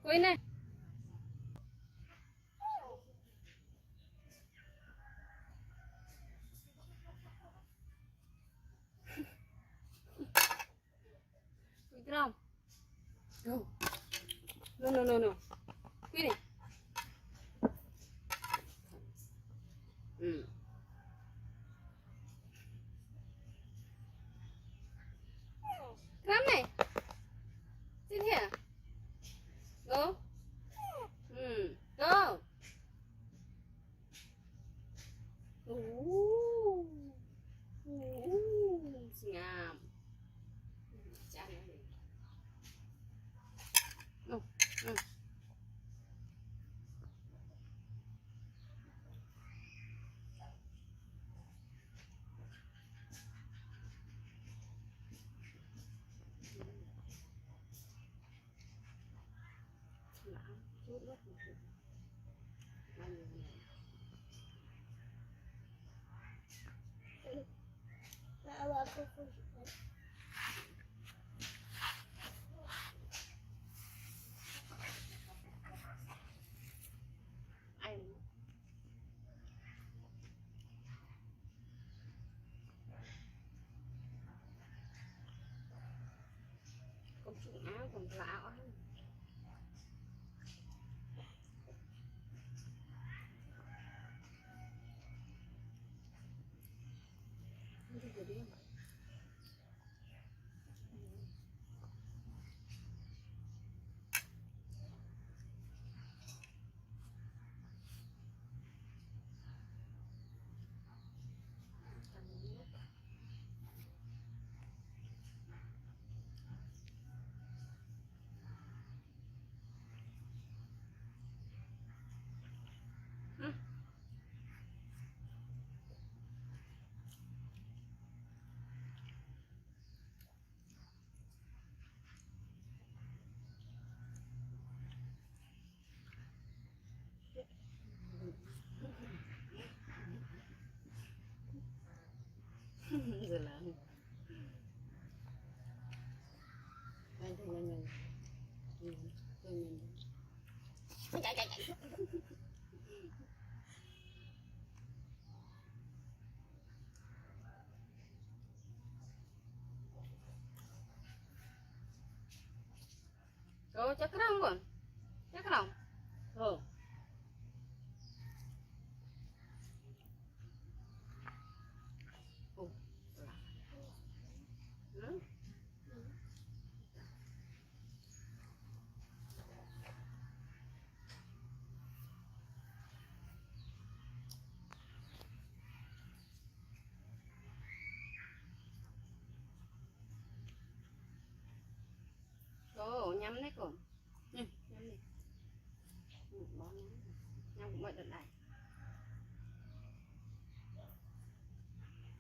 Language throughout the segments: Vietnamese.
Quên này. Quên không? No. Quên này. Come này. Sit here. Go. Go. Ngam. Chán này. Chút nước một chút. Bao nhiêu này? Anh con chịu áo còn lão ấy. Rồi là anh thấy nhanh chạy. Cakram kan? Cakram. Nhắm đấy con. Nhắm đi. Bó nhắm cũng vậy được này.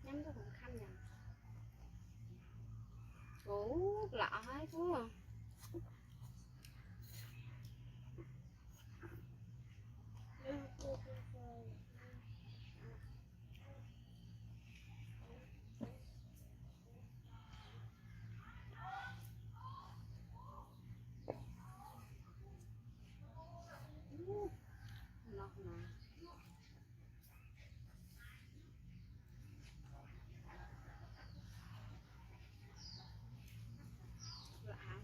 Nhắm cho còn khăn nhầm. Cố lạ hết quá à. Lạ.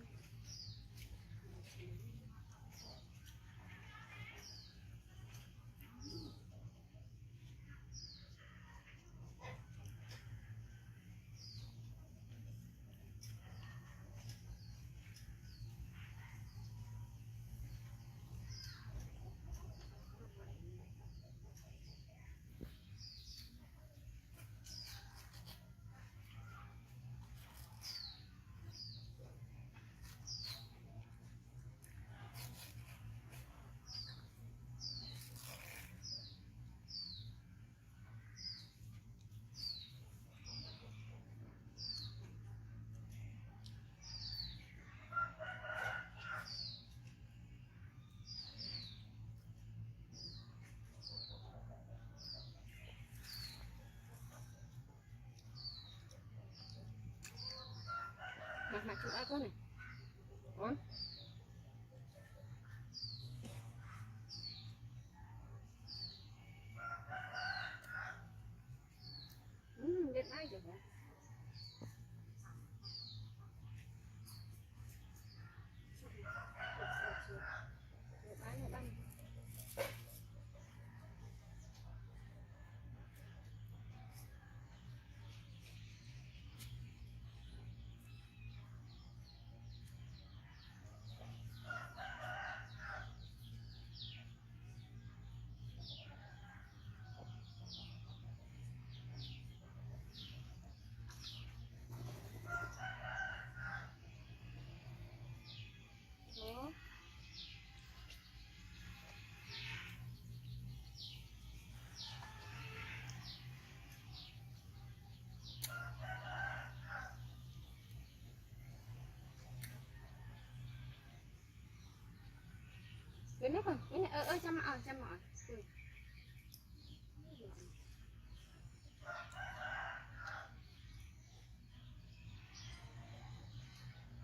cái nếp không chăm mỏi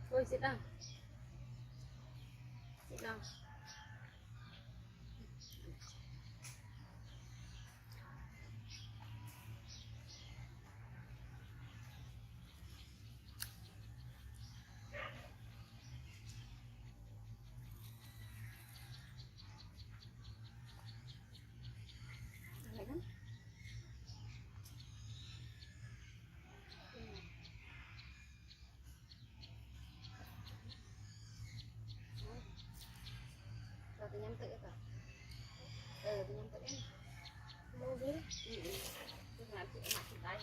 thôi sit down sit down lại lắm. Rồi tôi nhắm tự rồi. Tôi nhắm tự. Tôi làm chuyện mặt tay.